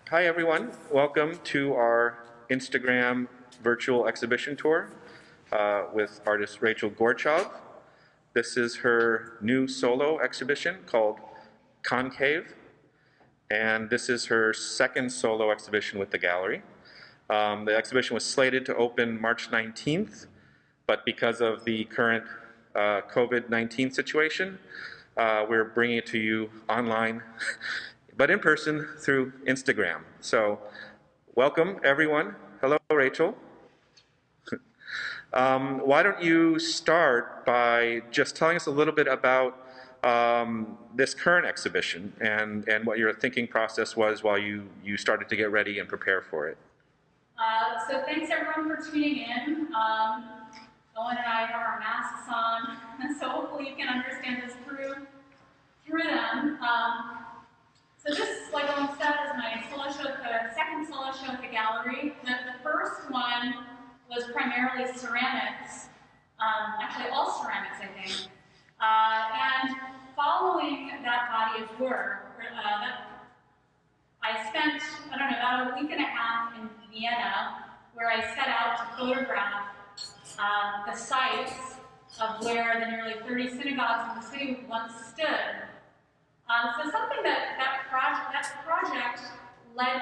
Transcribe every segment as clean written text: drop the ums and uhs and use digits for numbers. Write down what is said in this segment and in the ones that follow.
Hi everyone, welcome to our Instagram virtual exhibition tour with artist Rachael Gorchov. This is her new solo exhibition called Concave, and this is her second solo exhibition with the gallery. The exhibition was slated to open March 19th, but because of the current COVID-19 situation, we're bringing it to you online but in person through Instagram. So welcome everyone. Hello Rachel. Why don't you start by just telling us a little bit about this current exhibition and what your thinking process was while you started to get ready and prepare for it. So thanks everyone for tuning in. Owen and I have our masks on, so hopefully you can understand us through them. So this, like Owen said, is my solo show, the second solo show at the gallery. The first one was primarily ceramics, actually all ceramics, I think. And following that body of work, I spent, about a week and a half in Vienna, where I set out to photograph the sites of where the nearly 30 synagogues in the city once stood. So something that project led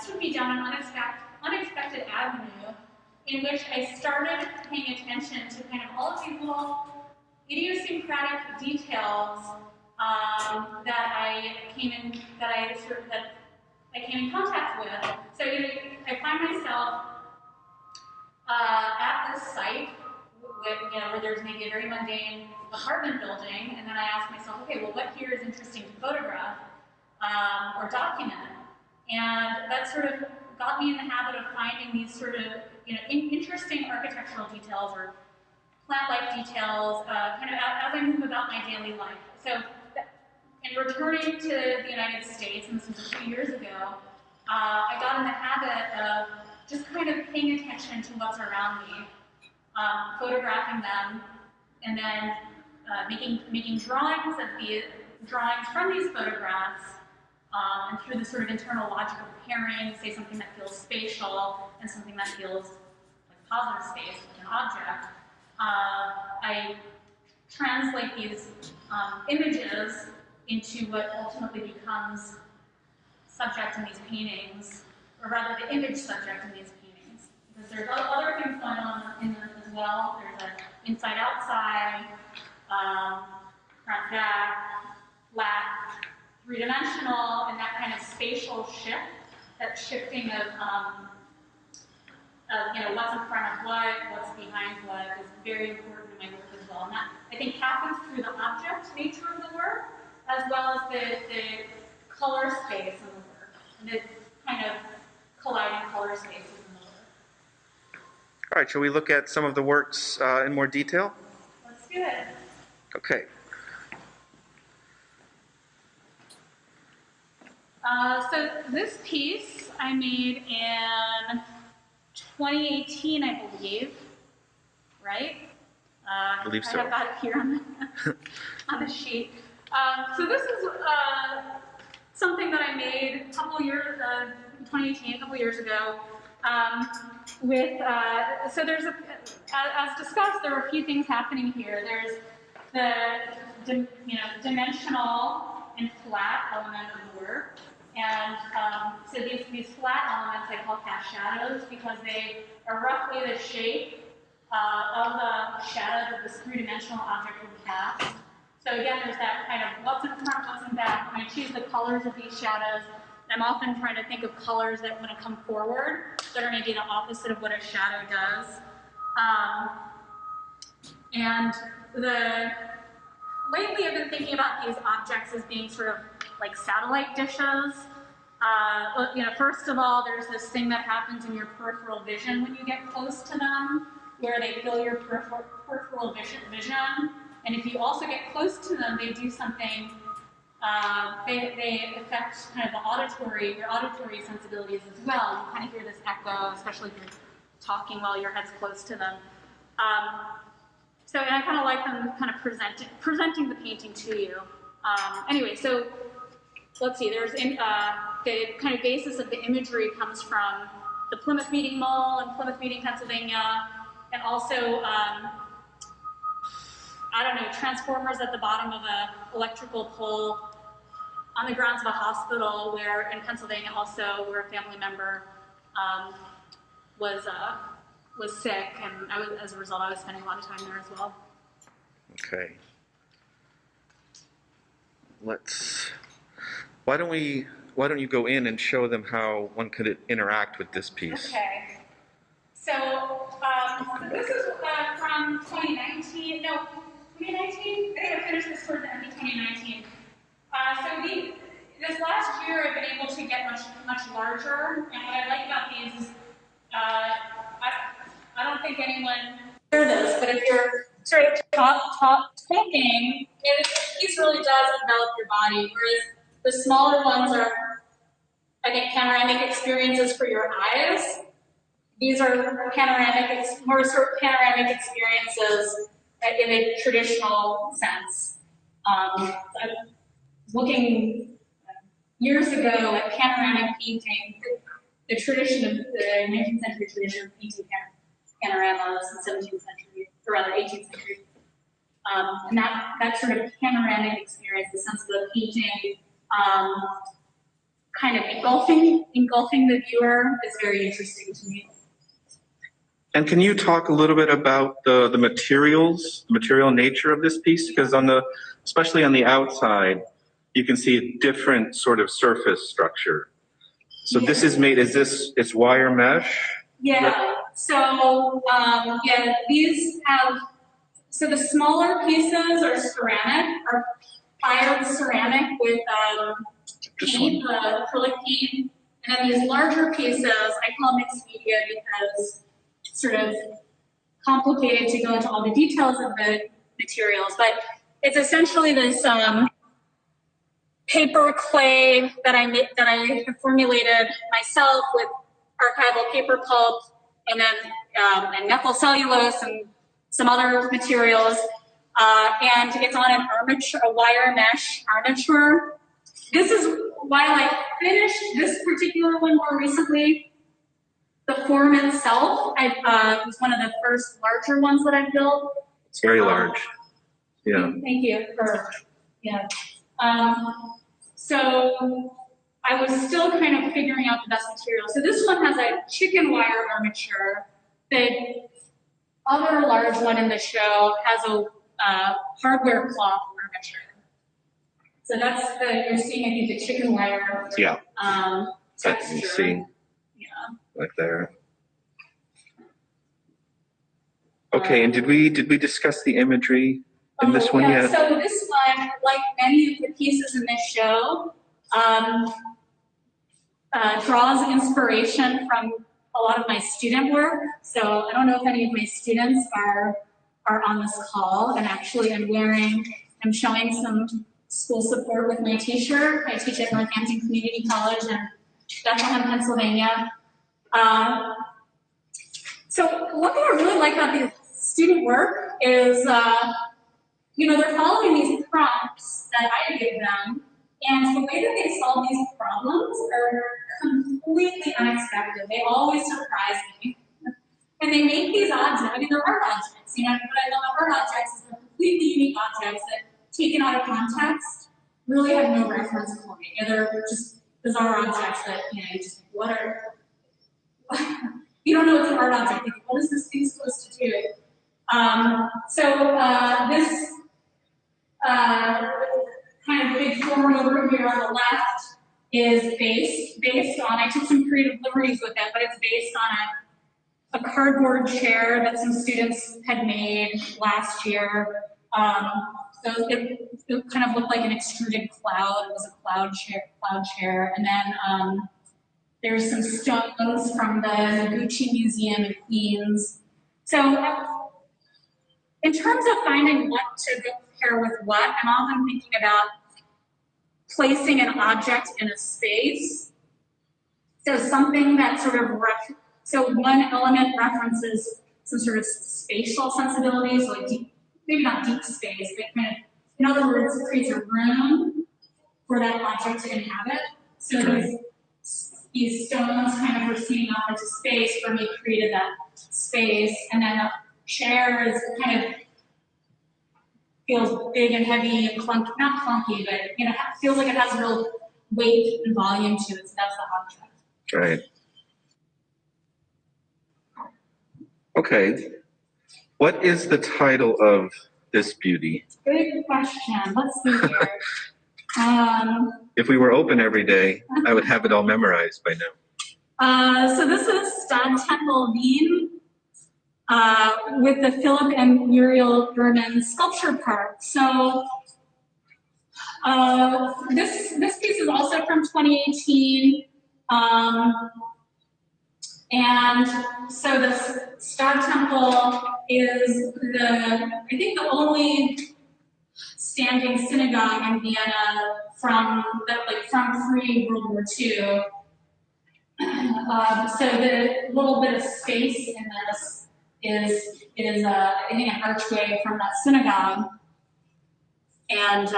took me down an unexpected avenue in which I started paying attention to kind of all of these little idiosyncratic details that I came in contact with. So I find myself at this site where there's maybe a very mundane apartment building, and then I ask myself, okay, well, what here is interesting to photograph or document? And that sort of got me in the habit of finding these sort of interesting architectural details or plant-like details, kind of as I move about my daily life. So, in returning to the United States, and this was a few years ago, I got in the habit of just kind of paying attention to what's around me, photographing them, and then making drawings from these photographs, and through the sort of internal logic of pairing, say something that feels spatial and something that feels like positive space, like an object. I translate these images into what ultimately becomes subject in these paintings, or rather the image subject in these paintings. Because there's other things going on in them as well. There's an inside-outside, front back, flat, three-dimensional, and that kind of spatial shift, that shifting of what's in front of what, what's behind what, is very important in my work as well. And that, I think, happens through the object nature of the work, as well as the color space in the work, and the kind of colliding color spaces in the work. All right, shall we look at some of the works in more detail? Let's do it. Okay. So this piece I made in 2018, I believe, right? I believe so. I have that here on the sheet. So this is something that I made a couple years, 2018, a couple years ago. So there's as discussed, there are a few things happening here. There's the dimensional and flat element of the work. And so these flat elements I call cast shadows because they are roughly the shape of the shadow that this three-dimensional object would cast. So again, there's that kind of what's in front, what's in back. When I choose the colors of these shadows, I'm often trying to think of colors that when it come forward, that are maybe the opposite of what a shadow does. Lately I've been thinking about these objects as being sort of like satellite dishes. First of all, there's this thing that happens in your peripheral vision when you get close to them, where they fill your peripheral vision. And if you also get close to them, they do something. They affect kind of your auditory sensibilities as well. You kind of hear this echo, especially if you're talking while your head's close to them. And I kind of like them kind of presenting the painting to you. Anyway, so let's see, there's the kind of basis of the imagery comes from the Plymouth Meeting Mall in Plymouth Meeting, Pennsylvania, and also, I don't know, transformers at the bottom of an electrical pole on the grounds of a hospital where, in Pennsylvania also, where a family member was sick, and as a result, I was spending a lot of time there as well. Okay. Why don't you go in and show them how one could interact with this piece? Okay. So this is from 2019. No, 2019. I think I finished this towards the end of 2019. So this last year, I've been able to get much larger. And what I like about these is, I don't think anyone hear this, but if you're sort of talking, this really does envelop your body. Whereas the smaller ones are, I think, panoramic experiences for your eyes. These are more sort of panoramic experiences in a traditional sense. I was looking years ago at panoramic painting, the tradition of the 19th century tradition of painting panoramas in the 17th century, or rather 18th century. And that sort of panoramic experience, the sense of the painting, kind of engulfing the viewer is very interesting to me. And can you talk a little bit about the material nature of this piece? Because especially on the outside, you can see a different sort of surface structure. So yeah. It's wire mesh? Yeah, so these have, so the smaller pieces are ceramic, are fired ceramic with paint, acrylic paint. And then these larger pieces, I call mixed media because it's sort of complicated to go into all the details of the materials, but it's essentially this paper clay that I have formulated myself with archival paper pulp and then and methyl cellulose and some other materials, and it's on an armature, a wire mesh armature. This is while I finished this particular one more recently. The form itself was one of the first larger ones that I built. It's very large. Yeah. Thank you yeah. So I was still kind of figuring out the best material. So this one has a chicken wire armature. The other large one in the show has a hardware cloth armature. So that's you're seeing, I think, the chicken wire. Yeah. Texture. You see. Yeah. Like there. Okay, and did we discuss the imagery in this one yet? So this one, like many of the pieces in this show, draws inspiration from a lot of my student work. So I don't know if any of my students are on this call, and actually I'm showing some school support with my t-shirt. I teach at Northampton Community College in Bethlehem, Pennsylvania. So what I really like about the student work is, they're following these prompts that I give them, and the way that they solve these problems are completely unexpected. They always surprise me. And they make these objects, they're art objects, what I love about art objects is they're completely unique objects that, taken out of context, really have no reference point. They're just bizarre objects that, you just think, what are, you don't know it's an art object. You think, what is this thing supposed to do? This kind of big form over here on the left is based on, I took some creative liberties with it, but it's based on a cardboard chair that some students had made last year. So it kind of looked like an extruded cloud. It was a cloud chair. And then there's some stones from the Noguchi Museum in Queens. So in terms of finding what to pair with what, I'm often thinking about placing an object in a space. So something that sort of, so one element references some sort of spatial sensibilities, like maybe not deep space, but kind of, in other words, it creates a room for that object to inhabit. So these stones kind of were seeing off into space. For me, created that space, and then the chair is kind of feels big and heavy and clunky, not clunky, but feels like it has real weight and volume to it. So that's the object. Right. Okay. What is the title of this beauty? Good question. Let's see here. If we were open every day, I would have it all memorized by now. So this is Stadtempel Wien with the Philip and Muriel Berman Sculpture Park. So this piece is also from 2018. And so the Stadtempel is I think the only standing synagogue in Vienna from pre-World War II. So the little bit of space in this is I think an archway from that synagogue. And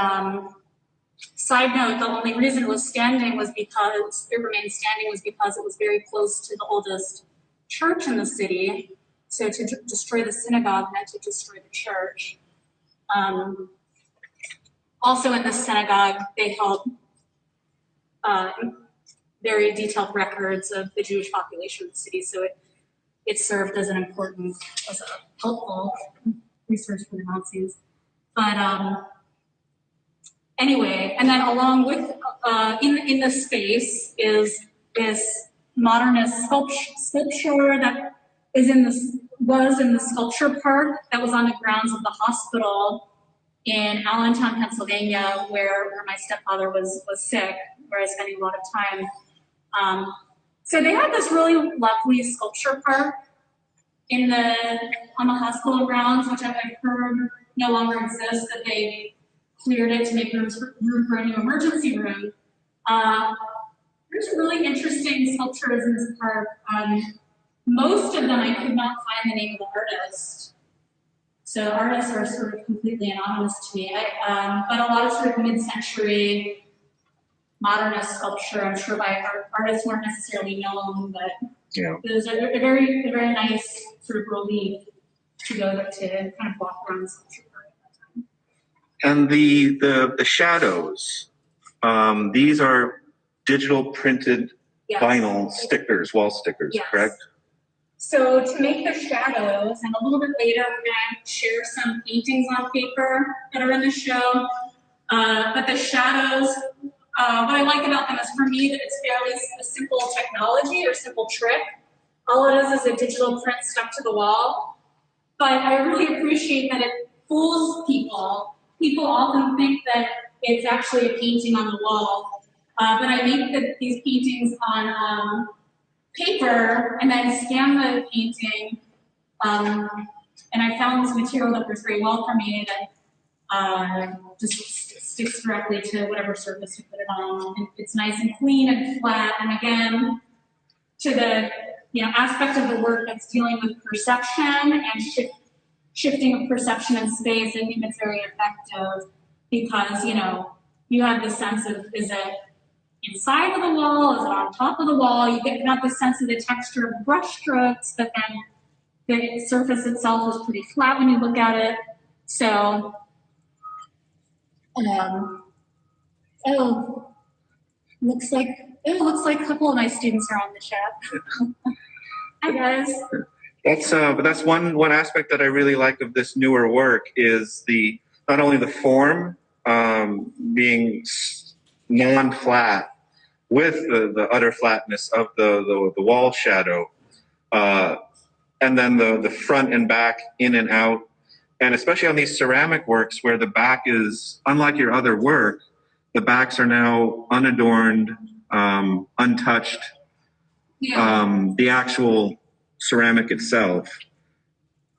side note, the only reason it was standing was because it remained standing was because it was very close to the oldest church in the city. So to destroy the synagogue meant to destroy the church. Also in the synagogue, they held very detailed records of the Jewish population of the city. So it served as a helpful resource for the Nazis. But anyway, and then along with, in the space is this modernist sculpture that was in the sculpture park that was on the grounds of the hospital in Allentown, Pennsylvania, where my stepfather was sick, where I was spending a lot of time. So they had this really lovely sculpture park on the hospital grounds, which I've heard no longer exists, that they cleared it to make room for a new emergency room. There's really interesting sculptures in this park. Most of them I could not find the name of the artist. So artists are sort of completely anonymous to me. But a lot of sort of mid-century modernist sculpture, I'm sure by artists weren't necessarily known, but it was a very nice sort of relief to go to kind of walk around the sculpture park at that time. And the shadows, these are digital printed vinyl stickers, wall stickers, correct? So to make the shadows, and a little bit later we're going to share some paintings on paper that are in the show. But the shadows, what I like about them is, for me, that it's fairly a simple technology or simple trick. All it is a digital print stuck to the wall. But I really appreciate that it fools people. People often think that it's actually a painting on the wall. But I make these paintings on paper and then scan the painting. And I found this material that works very well for me that just sticks directly to whatever surface you put it on. And it's nice and clean and flat. And again, to the aspect of the work that's dealing with perception and shifting of perception in space, I think it's very effective because you have this sense of, is it inside of the wall? Is it on top of the wall? You have this sense of the texture of brush strokes, but then the surface itself is pretty flat when you look at it. So, looks like a couple of my students are on the chat. Hi guys. That's one aspect that I really like of this newer work is not only the form being non-flat with the utter flatness of the wall shadow, and then the front and back in and out, and especially on these ceramic works where the back is, unlike your other work, the backs are now unadorned, untouched. The actual ceramic itself.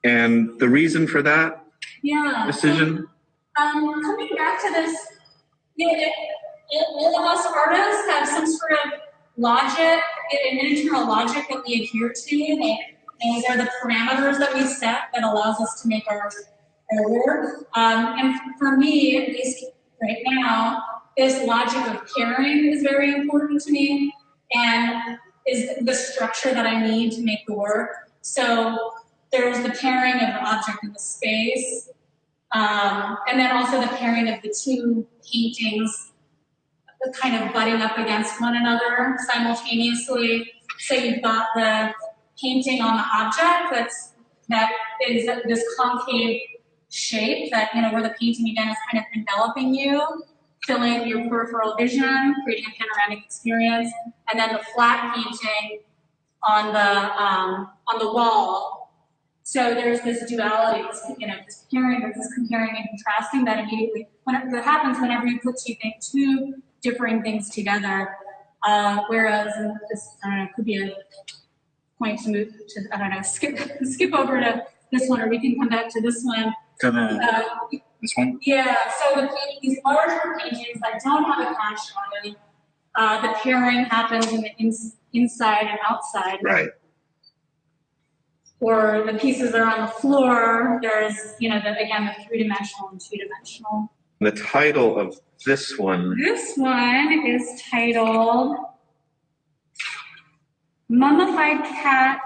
And the reason for that decision? Coming back to this, all of us artists have some sort of logic, an internal logic that we adhere to. These are the parameters that we set that allows us to make our work. And for me, at least right now, this logic of pairing is very important to me, and is the structure that I need to make the work. So there's the pairing of the object in the space, and then also the pairing of the two paintings kind of butting up against one another simultaneously. So you've got the painting on the object that is this concave shape that, where the painting again is kind of enveloping you, filling your peripheral vision, creating a panoramic experience, and then the flat painting on the wall. So there's this duality, this pairing, this comparing and contrasting that immediately that happens whenever you put two differing things together. Whereas this, I don't know, could be a point to move to, I don't know, skip over to this one, or we can come back to this one. This one? Yeah, so these larger paintings that don't have a cash on them, the pairing happens in the inside and outside. Right. Or the pieces that are on the floor, there's, the three-dimensional and two-dimensional. The title of this one. This one is titled Mummified Cat,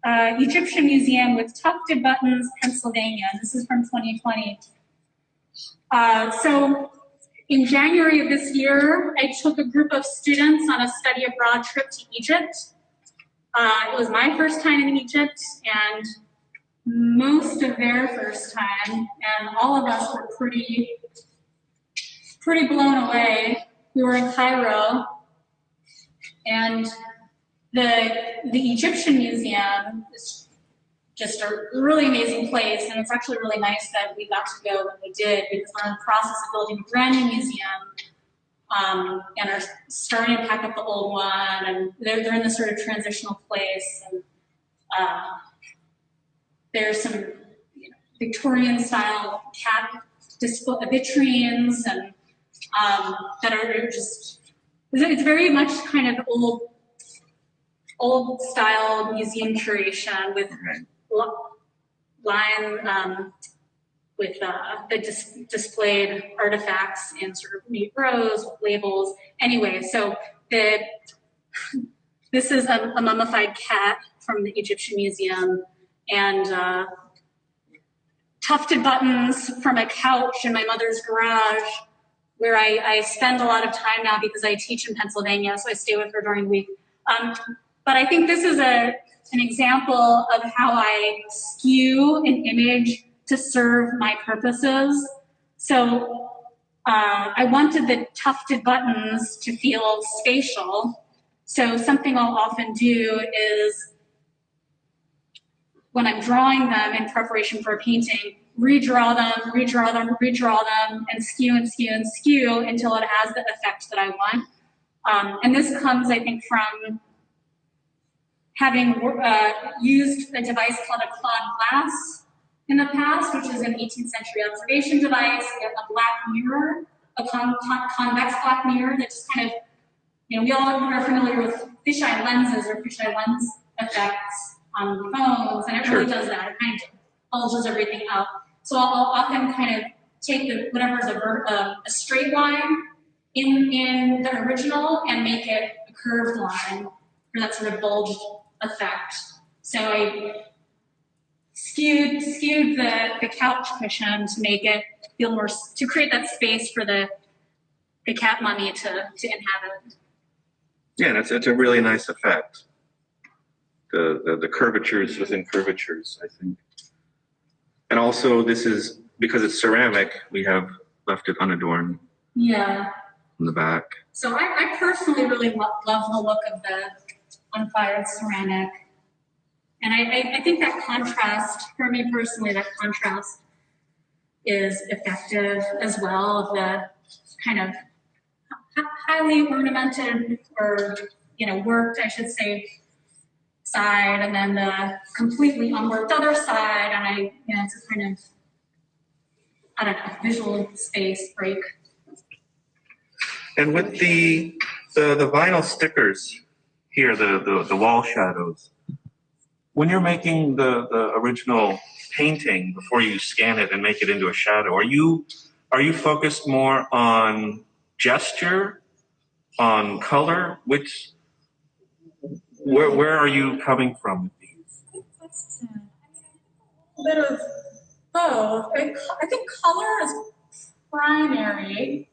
Egyptian Museum with Tufted Buttons, Pennsylvania. This is from 2020. So in January of this year, I took a group of students on a study abroad trip to Egypt. It was my first time in Egypt and most of their first time, and all of us were pretty blown away. We were in Cairo, and the Egyptian Museum is just a really amazing place, and it's actually really nice that we got to go when we did, because we're in the process of building a brand new museum, and are starting to pack up the old one, and they're in this sort of transitional place, and there's some Victorian style cat vitrines, and that are just, it's very much kind of old style museum curation with line with the displayed artifacts in sort of neat rows with labels. Anyway, so this is a mummified cat from the Egyptian Museum, and tufted buttons from a couch in my mother's garage, where I spend a lot of time now because I teach in Pennsylvania, so I stay with her during the week. But I think this is an example of how I skew an image to serve my purposes. So I wanted the tufted buttons to feel spatial. So something I'll often do is, when I'm drawing them in preparation for a painting, redraw them, and skew until it has the effect that I want. And this comes, I think, from having used a device called a Claude glass in the past, which is an 18th century observation device, a black mirror, a convex black mirror that just kind of, we all are familiar with fisheye lenses or fisheye lens effects on phones, and it really does that. It kind of bulges everything out. So I'll often kind of take whatever is a straight line in the original and make it a curved line for that sort of bulge effect. So I skewed the couch cushion to make it feel more, to create that space for the cat mummy to inhabit. Yeah, that's a really nice effect. The curvatures within curvatures, I think. And also, this is, because it's ceramic, we have left it unadorned. Yeah. On the back. So I personally really love the look of the unfired ceramic. And I think that contrast, for me personally, that contrast is effective as well, of the kind of highly ornamented, or, worked, I should say, side, and then the completely unworked other side, and it's a kind of, I don't know, visual space break. And with the vinyl stickers here, the wall shadows, when you're making the original painting, before you scan it and make it into a shadow, are you are you focused more on gesture, on color? Where are you coming from with these? Good question. I mean, a bit of both. I think color is primary.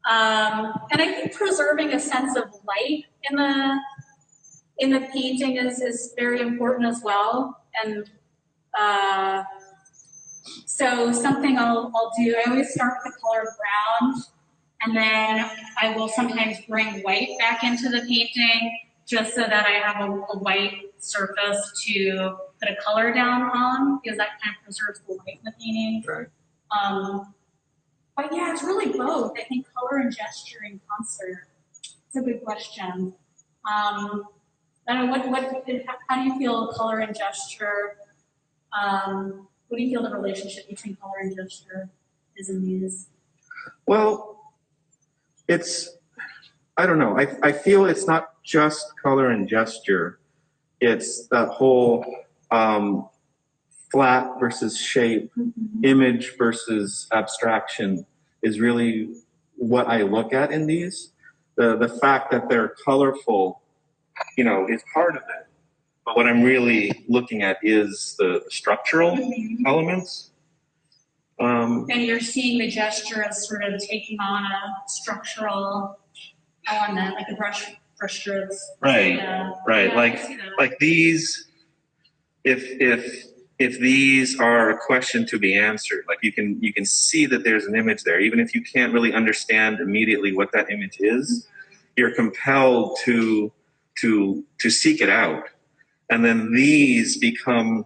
And I think preserving a sense of light in the painting is very important as well. And so something I'll do, I always start with the color brown, and then I will sometimes bring white back into the painting just so that I have a white surface to put a color down on, because that kind of preserves the light in the painting. Right. But yeah, it's really both. I think color and gesture in concert. It's a good question. I don't know, how do you feel color and gesture? What do you feel the relationship between color and gesture is in these? Well, I don't know. I feel it's not just color and gesture. It's that whole flat versus shape, image versus abstraction is really what I look at in these. The fact that they're colorful, is part of it. But what I'm really looking at is the structural elements. And you're seeing the gesture as sort of taking on a structural element, like the brush strokes. Right, right. Yeah, like these, if these are a question to be answered, like you can see that there's an image there, even if you can't really understand immediately what that image is, you're compelled to seek it out. And then these become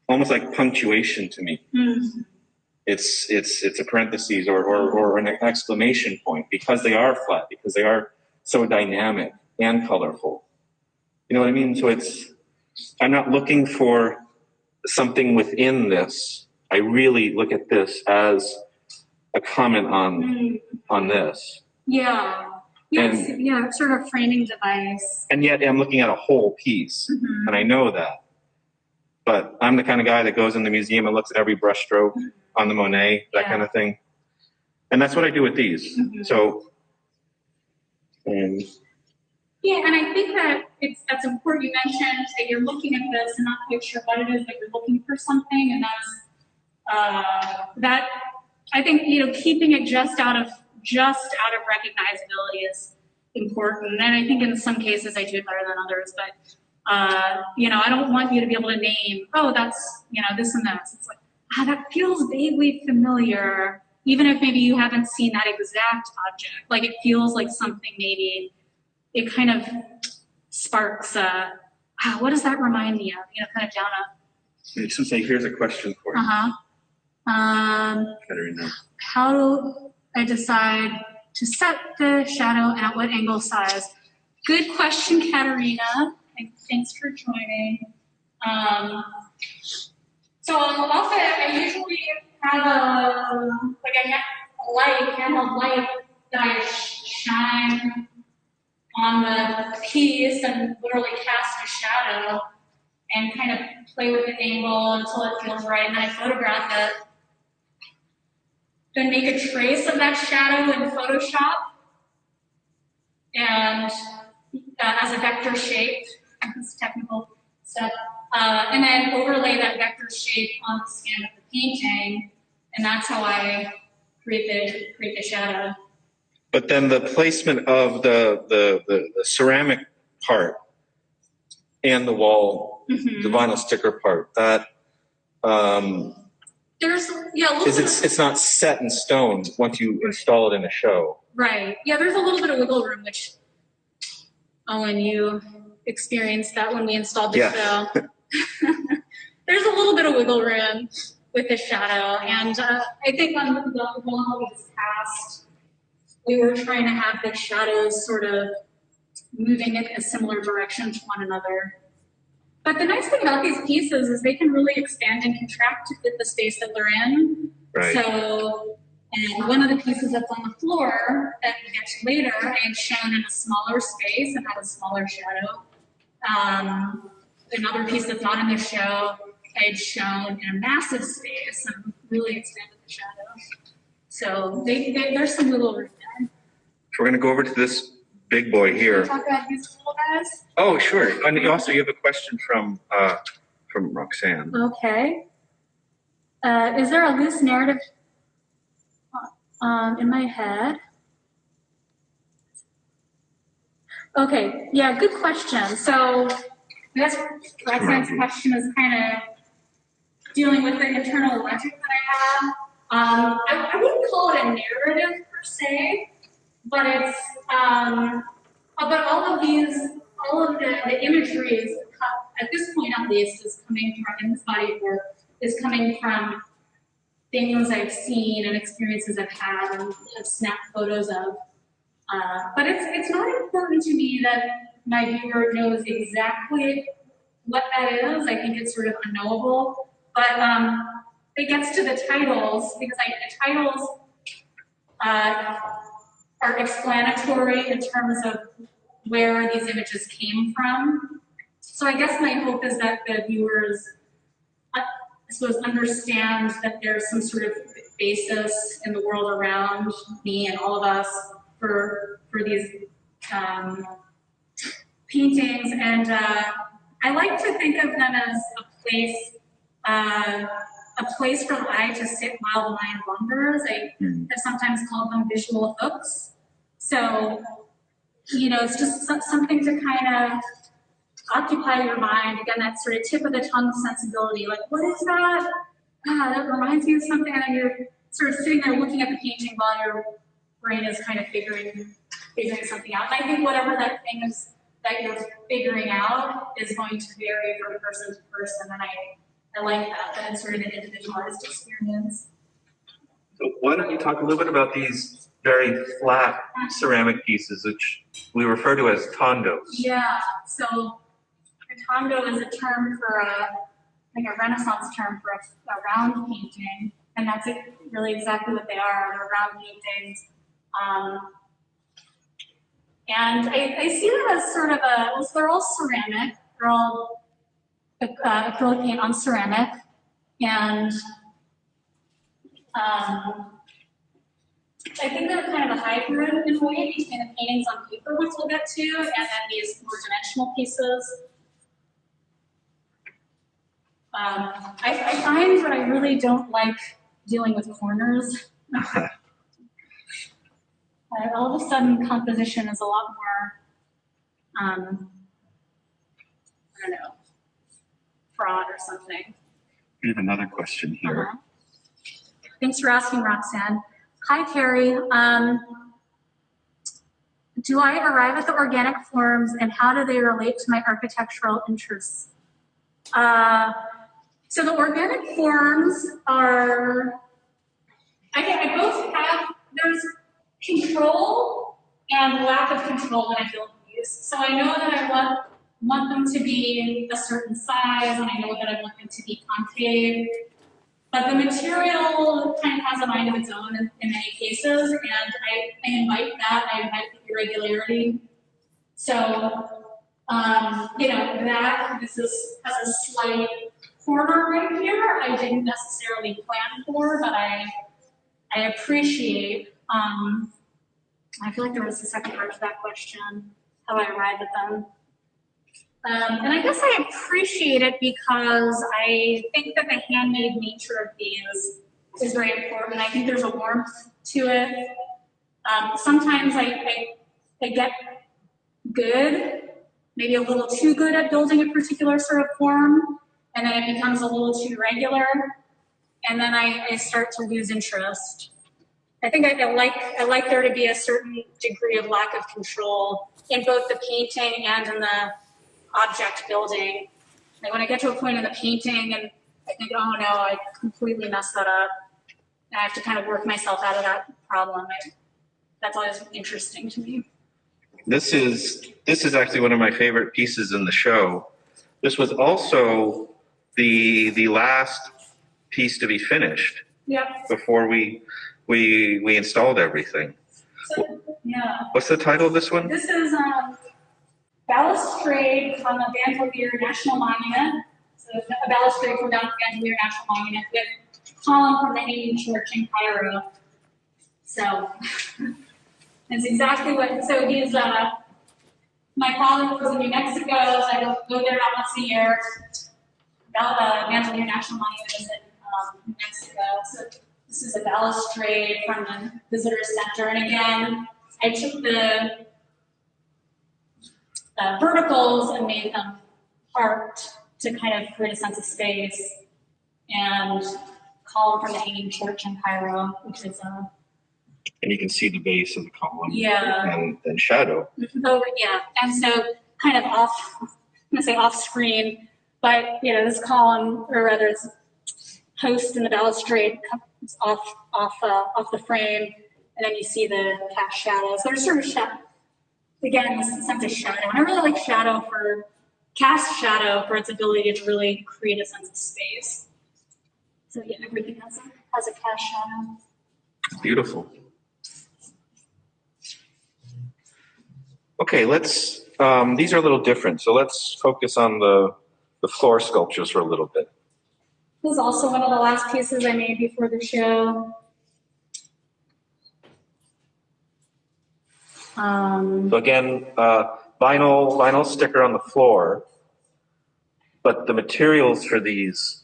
almost like punctuation to me. Mm-hmm. It's a parentheses or an exclamation point, because they are flat, because they are so dynamic and colorful. You know what I mean? So I'm not looking for something within this. I really look at this as a comment on this. Yeah. Yes, sort of framing device. And yet I'm looking at a whole piece, and I know that. But I'm the kind of guy that goes in the museum and looks at every brushstroke on the Monet, that kind of thing. And that's what I do with these. So, yeah, and I think that that's important. You mentioned that you're looking at this and not quite sure what it is, but you're looking for something, and that I think keeping it just out of recognizability is important. And I think in some cases I do it better than others, but I don't want you to be able to name, oh, that's this and this. It's like, that feels vaguely familiar, even if maybe you haven't seen that exact object. Like it feels like something, maybe it kind of sparks what does that remind me of? Kind of down a. Just say, here's a question for you. Katerina. How do I decide to set the shadow and at what angle size? Good question, Katerina. Thanks for joining. So also, I usually have a handheld light that I shine on the piece and literally cast a shadow and kind of play with the angle until it feels right, and then I photograph it. Then make a trace of that shadow in Photoshop and as a vector shape. This technical stuff, and then overlay that vector shape on the skin of the painting, and that's how I create the shadow. But then the placement of the ceramic part and the wall, the vinyl sticker part, that it's not set in stone once you install it in a show. Right. Yeah, there's a little bit of wiggle room, which Owen, you experienced that when we installed the show. There's a little bit of wiggle room with the shadow, and I think on the wall we just passed, we were trying to have the shadows sort of moving in a similar direction to one another. But the nice thing about these pieces is they can really expand and contract to fit the space that they're in. Right. So, and one of the pieces that's on the floor that we get to later, I had shown in a smaller space and had a smaller shadow. Another piece that's not in the show, I had shown in a massive space and really expanded the shadow. So there's some little room there. So we're going to go over to this big boy here. Talk about these little guys. Oh, sure. And also, you have a question from Roxanne. Okay. Is there a loose narrative in my head? Okay, yeah, good question. So I guess Roxanne's question is kind of dealing with the internal logic that I have. I wouldn't call it a narrative per se, but it's but all of the imagery is, at this point at least, is coming from, in this body of work, is coming from things I've seen and experiences I've had and have snapped photos of. But it's not important to me that my viewer knows exactly what that is. I think it's sort of unknowable. But it gets to the titles, because the titles are explanatory in terms of where these images came from. So I guess my hope is that the viewers, I suppose, understand that there's some sort of basis in the world around me and all of us for these paintings. And I like to think of them as a place for the eye to sit while the mind wanders. I have sometimes called them visual hooks. So, it's just something to kind of occupy your mind. Again, that sort of tip of the tongue sensibility, like, what is that? That reminds me of something. And then you're sort of sitting there looking at the painting while your brain is kind of figuring something out. And I think whatever that thing is that you're figuring out is going to vary from person to person. And I like that it's sort of an individualized experience. So why don't you talk a little bit about these very flat ceramic pieces, which we refer to as tondos? Yeah, so a tondo is a term for like a Renaissance term for a round painting, and that's really exactly what they are. They're round paintings. And I see them as sort of they're all ceramic. They're all acrylic paint on ceramic. And I think they're kind of a hybrid in a way between the paintings on paper, which we'll get to, and then these more dimensional pieces. I find that I really don't like dealing with corners. All of a sudden, composition is a lot more, I don't know, fraud or something. We have another question here. Thanks for asking, Roxanne. Hi, Carrie. Do I arrive at the organic forms, and how do they relate to my architectural interests? So the organic forms are, I both have, there's control and lack of control when I build these. So I know that I want them to be a certain size, and I know that I want them to be concave. But the material kind of has a mind of its own in many cases, and I invite that, I invite the irregularity. So, this has a slight corner right here I didn't necessarily plan for, but I appreciate. I feel like there was a second part to that question, how I arrive at them. And I guess I appreciate it because I think that the handmade nature of these is very important. I think there's a warmth to it. Sometimes I get good, maybe a little too good at building a particular sort of form, and then it becomes a little too regular, and then I start to lose interest. I think I like there to be a certain degree of lack of control in both the painting and in the object building. Like when I get to a point in the painting and I think, oh no, I completely messed that up, and I have to kind of work myself out of that problem. That's always interesting to me. This is actually one of my favorite pieces in the show. This was also the last piece to be finished. Yep. Before we installed everything. So, yeah. What's the title of this one? This is balustrade from the Vanderveer National Monument. So a balustrade from Vanderveer National Monument with a column from the Hanging Church in Cairo. So that's exactly what, so he's, my father lives in New Mexico, so I go there about once a year. Mandalay National Monument is in New Mexico. So this is a balustrade from the visitor center. And again, I took the verticals and made them arced to kind of create a sense of space, and column from the Hanging Church in Cairo, which is And you can see the base of the column. Yeah. And shadow. Oh, yeah. And so kind of off, I'm gonna say off screen, but this column, or rather it's post in the balustrade comes off the frame, and then you see the cast shadows. There's sort of shadow. Again, this sense of shadow. And I really like cast shadow for its ability to really create a sense of space. So yeah, everything has a cast shadow. Beautiful. Okay, let's, these are a little different, so let's focus on the floor sculptures for a little bit. This is also one of the last pieces I made before the show. So again, vinyl sticker on the floor, but the materials for these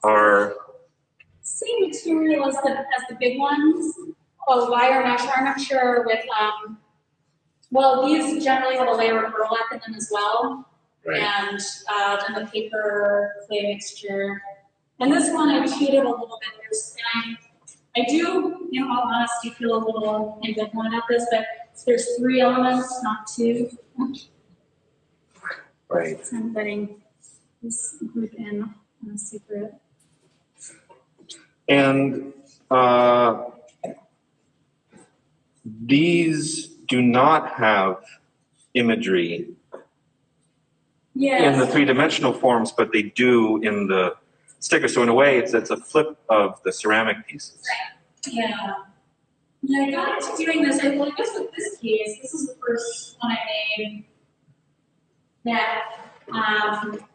are same material as the big ones. Oh, wire mesh. I'm not sure with well, these generally have a layer of burlap in them as well, right. And then the paper clay mixture. And this one I cheated a little bit. And I do, in all honesty, feel a little ambivalent about this, but there's 3 elements, not 2. Right. So I'm putting this group in on a secret. And these do not have imagery in the 3-dimensional forms, but they do in the sticker. So in a way, it's a flip of the ceramic pieces. Right. Yeah. Yeah, I got into doing this. I guess with this case, this is the first one I made that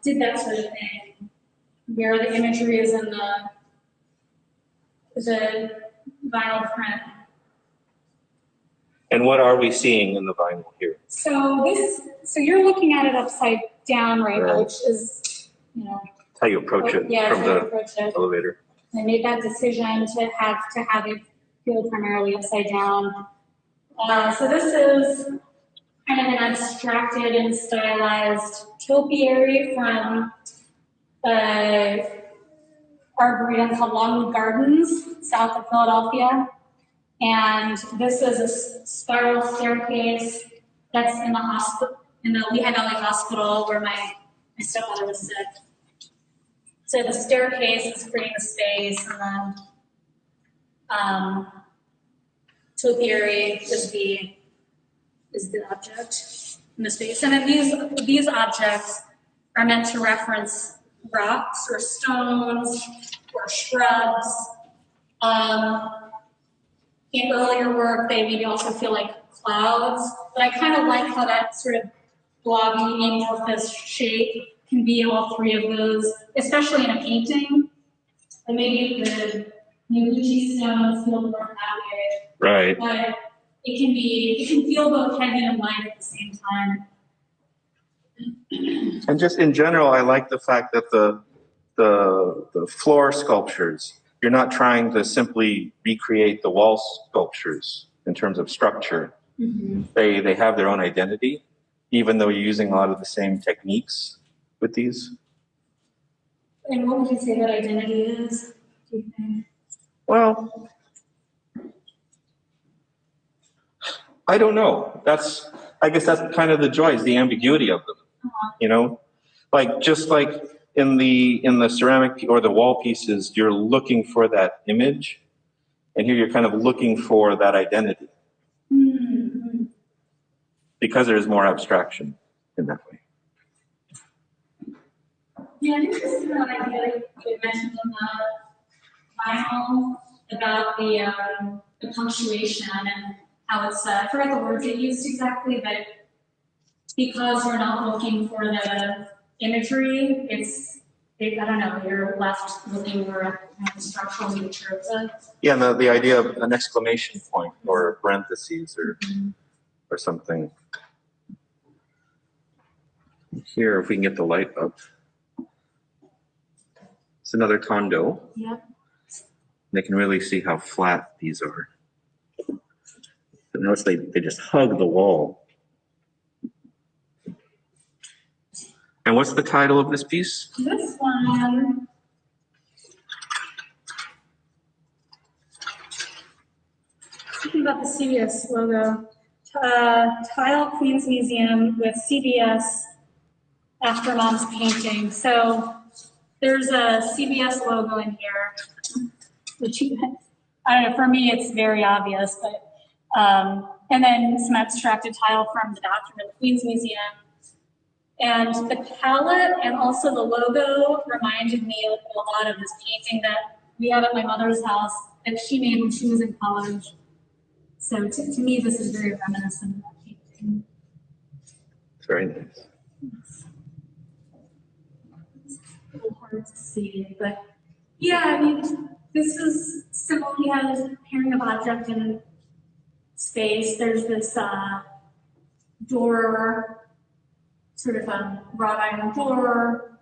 did that sort of thing, where the imagery is in the vinyl print. And what are we seeing in the vinyl here? So you're looking at it upside down right now, Right. which is, That's how you approach it from the elevator. I made that decision to have it feel primarily upside down. So this is kind of an abstracted and stylized topiary from Arboretum called Longwood Gardens, south of Philadelphia. And this is a spiral staircase that's in the hospital, in the Lehigh Valley Hospital where my stepmother was sick. So the staircase is creating the space, and then topiary is the object in the space. And then these objects are meant to reference rocks or stones or shrubs. In earlier work, they maybe also feel like clouds, but I kind of like how that sort of blobby, amorphous shape can be in all 3 of those, especially in a painting. And maybe the Nucci stones feel more that way. Right. But it can feel both heavy and light at the same time. And just in general, I like the fact that the floor sculptures, you're not trying to simply recreate the wall sculptures in terms of structure. Mm-hmm. They have their own identity, even though you're using a lot of the same techniques with these. And what would you say that identity is, do you think? Well, I don't know. I guess that's kind of the joy, is the ambiguity of them. Like just like in the ceramic or the wall pieces, you're looking for that image, and here you're kind of looking for that identity. Mm-hmm. Because there's more abstraction in that way. Yeah, I'm interested in what idea you mentioned on the vinyl about the punctuation and how it's, I forgot the words it used exactly, but because you're not looking for the imagery, it's I don't know, you're left looking more at the structural nature of the. Yeah, and the idea of an exclamation point or parentheses or something. Here, if we can get the light up. It's another condo. Yep. They can really see how flat these are. Notice they just hug the wall. And what's the title of this piece? This one. Something about the CBS logo. Tile Queens Museum with CBS after Mom's painting. So there's a CBS logo in here, which I don't know, for me it's very obvious, but and then some abstracted tile from the document, Queens Museum. And the palette and also the logo reminded me of a lot of this painting that we have at my mother's house that she made when she was in college. So to me, this is very reminiscent of that painting. Very nice. It's a little hard to see, but yeah, I mean, this is simple. He has pairing of object in space. There's this door, sort of a wrought iron door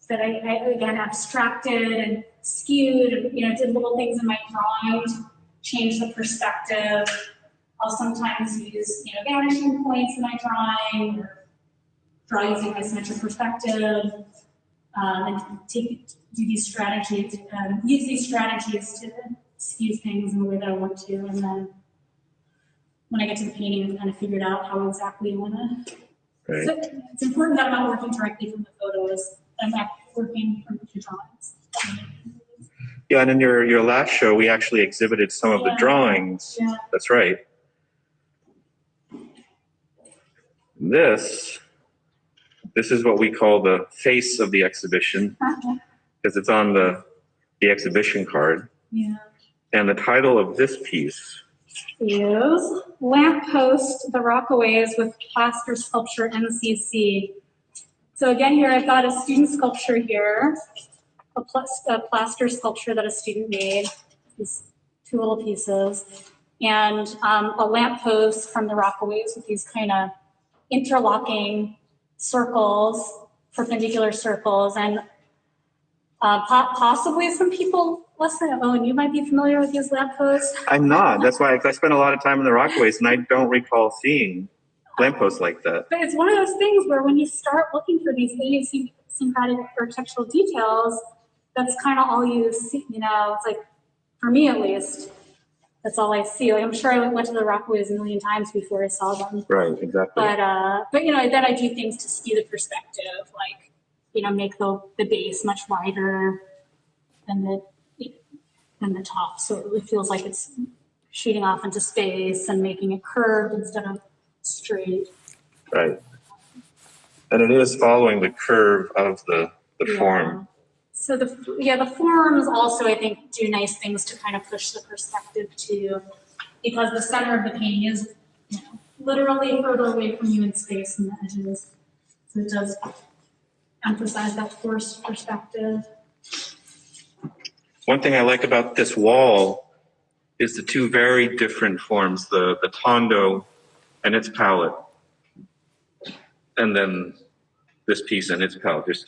that I again abstracted and skewed, and did little things in my drawing to change the perspective. I'll sometimes use vanishing points in my drawing, or draw using isometric perspective, and do these strategies, use these strategies to skew things in the way that I want to, and then when I get to the painting, I've kind of figured out how exactly I want to. Right. So it's important that I'm not working directly from the photos. I'm actually working from the drawings. Yeah, and in your last show, we actually exhibited some of the drawings. Yeah. That's right. This is what we call the face of the exhibition, because it's on the exhibition card. Yeah. And the title of this piece is Lamppost, the Rockaways with Plaster Sculpture NCC. So again, here I've got a student sculpture here, a plaster sculpture that a student made, these two little pieces, and a lamppost from the Rockaways with these kind of interlocking circles, perpendicular circles, and possibly some people, listen, Owen, you might be familiar with these lampposts. I'm not. That's why I spent a lot of time in the Rockaways, and I don't recall seeing lampposts like that. But it's one of those things where when you start looking for these idiosyncratic architectural details, that's kind of all you see. It's like, for me at least, that's all I see. Like, I'm sure I went to the Rockaways a million times before I saw them. Right, exactly. But then I do things to skew the perspective, like, make the base much wider than the top, so it really feels like it's shooting off into space and making it curved instead of straight. Right. And it is following the curve of the form. So the forms also, I think, do nice things to kind of push the perspective too, because the center of the painting is literally further away from you in space than the edges. So it does emphasize that forced perspective. One thing I like about this wall is the two very different forms, the tondo and its palette, and then this piece and its palette.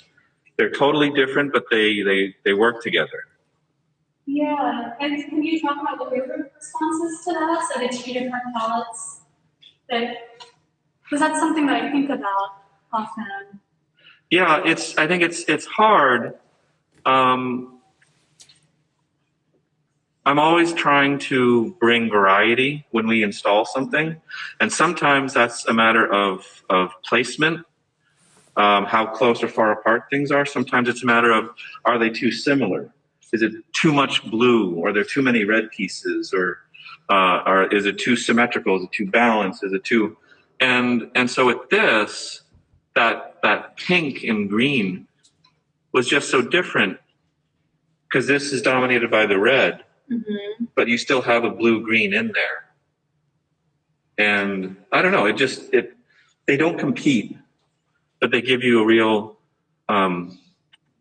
They're totally different, but they work together. Yeah, and can you talk about the river responses to that? So the two different palettes, because that's something that I think about often. Yeah, I think it's hard. I'm always trying to bring variety when we install something, and sometimes that's a matter of placement, how close or far apart things are. Sometimes it's a matter of, are they too similar? Is it too much blue? Or are there too many red pieces? Or is it too symmetrical? Is it too balanced? Is it too? And so with this, that pink and green was just so different, because this is dominated by the red. Mm-hmm. But you still have a blue-green in there. And I don't know, they don't compete, but they give you a real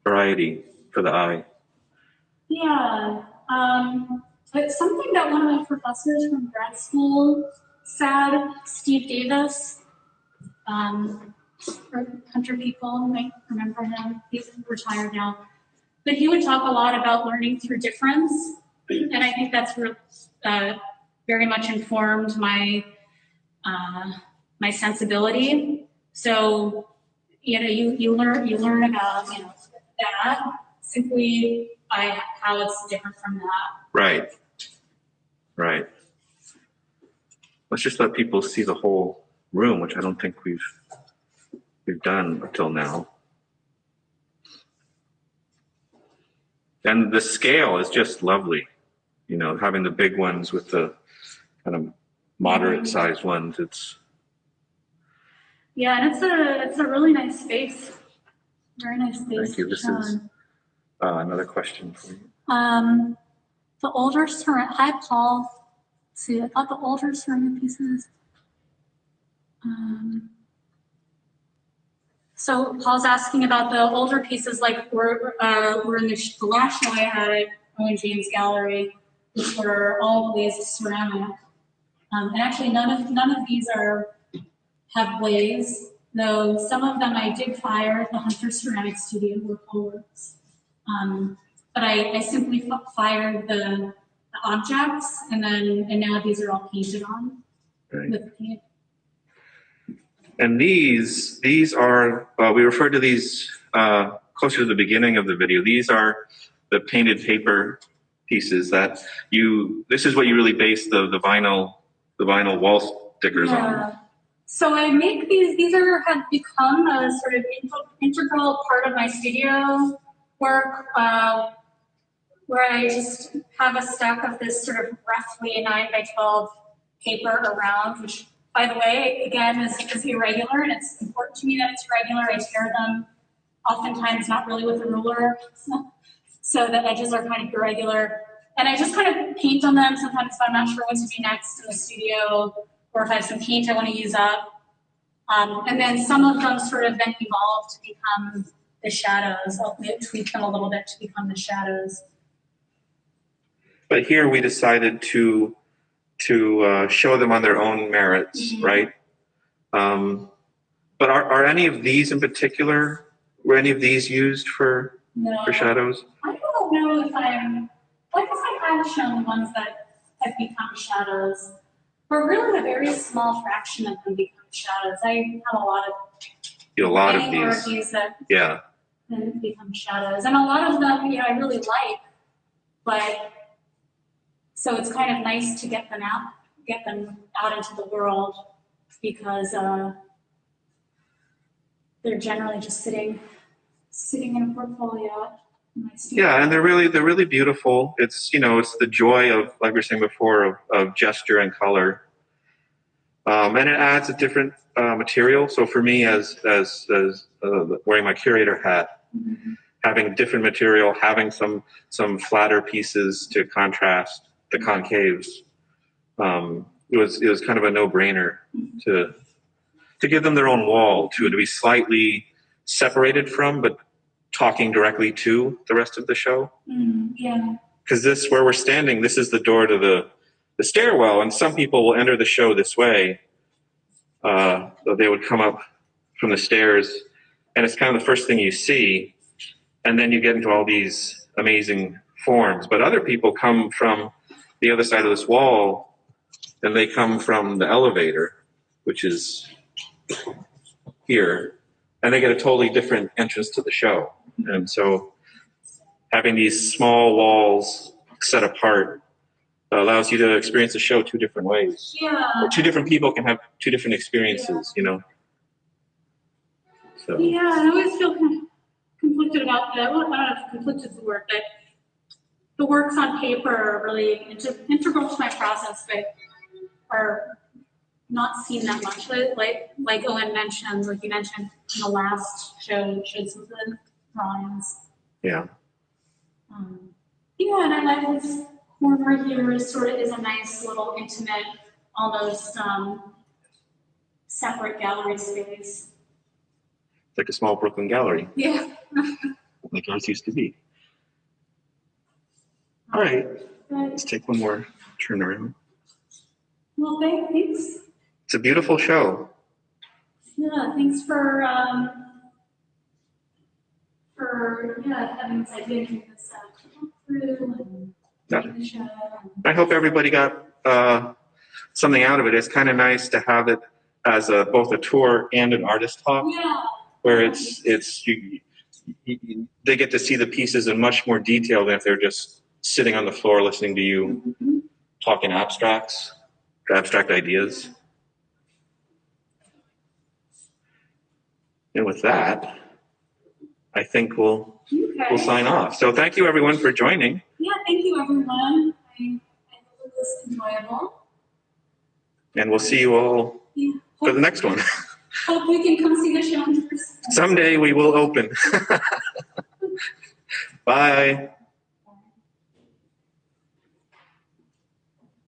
variety for the eye. Yeah. It's something that one of my professors from grad school said, Steve Davis, or Hunter people might remember him. He's retired now. But he would talk a lot about learning through difference. And I think that's very much informed my my sensibility. So, you learn about, that simply by how it's different from that. Right. Let's just let people see the whole room, which I don't think we've done until now. And the scale is just lovely, having the big ones with the kind of moderate sized ones. And it's a really nice space. Very nice space. Thank you. This is another question for you. The older ceramic. Hi, Paul. See, I thought the older ceramic pieces. So Paul's asking about the older pieces, like we're in the last show I had at Owen James Gallery, which were all glazed ceramic. And actually, none of these have glaze, though some of them I did fire at the Hunter Ceramic Studio where Paul works. But I simply fired the objects, and now these are all painted on with paint. And these are, we referred to these closer to the beginning of the video. These are the painted paper pieces that this is what you really base the vinyl wall stickers on. So I make these have become a sort of integral part of my studio work, where I just have a stack of this sort of roughly 9 by 12 paper around, which, by the way, again, is irregular, and it's important to me that it's irregular. I tear them, oftentimes not really with a ruler, so the edges are kind of irregular. And I just kind of paint on them sometimes if I'm not sure what to do next in the studio, or if I have some paint I want to use up. And then some of them sort of then evolve to become the shadows. I'll tweak them a little bit to become the shadows. But here we decided to show them on their own merits, right? But are any of these in particular, were any of these used for shadows? I don't know if I guess I have shown the ones that have become shadows, but really a very small fraction of them become shadows. I have a lot of these that then become shadows. And a lot of them, I really like, but so it's kind of nice to get them out into the world, because they're generally just sitting in a portfolio in my studio. Yeah, and they're really beautiful. It's it's the joy of, like we were saying before, of gesture and color, and it adds a different material. So for me, as wearing my curator hat, having different material, having some flatter pieces to contrast the concaves, it was kind of a no-brainer to give them their own wall, to be slightly separated from, but talking directly to the rest of the show. Because this, where we're standing, this is the door to the stairwell, and some people will enter the show this way. They would come up from the stairs, and it's kind of the first thing you see, and then you get into all these amazing forms. But other people come from the other side of this wall, and they come from the elevator, which is here, and they get a totally different entrance to the show. And so having these small walls set apart allows you to experience the show two different ways. Or two different people can have two different experiences, So. Yeah, I always feel conflicted about that. Well, I don't know if conflicted is the word, but the works on paper are really integral to my process, but are not seen that much. Like Owen mentioned, like you mentioned in the last show, showed some of the drawings. Yeah. And I like this corner here is a nice little intimate, almost separate gallery space. It's like a small Brooklyn gallery. Yeah. like ours used to be. All right, let's take one more turn around. Well, thanks. It's a beautiful show. Yeah, thanks for having this idea to get this through and doing the show. I hope everybody got something out of it. It's kind of nice to have it as both a tour and an artist talk, Yeah. where they get to see the pieces in much more detail than if they're just sitting on the floor listening to you talk in abstract ideas. And with that, I think we'll sign off. So thank you everyone for joining. Yeah, thank you everyone. I hope it was enjoyable. And we'll see you all for the next one. Hope we can come see the show in person. Someday we will open. Bye.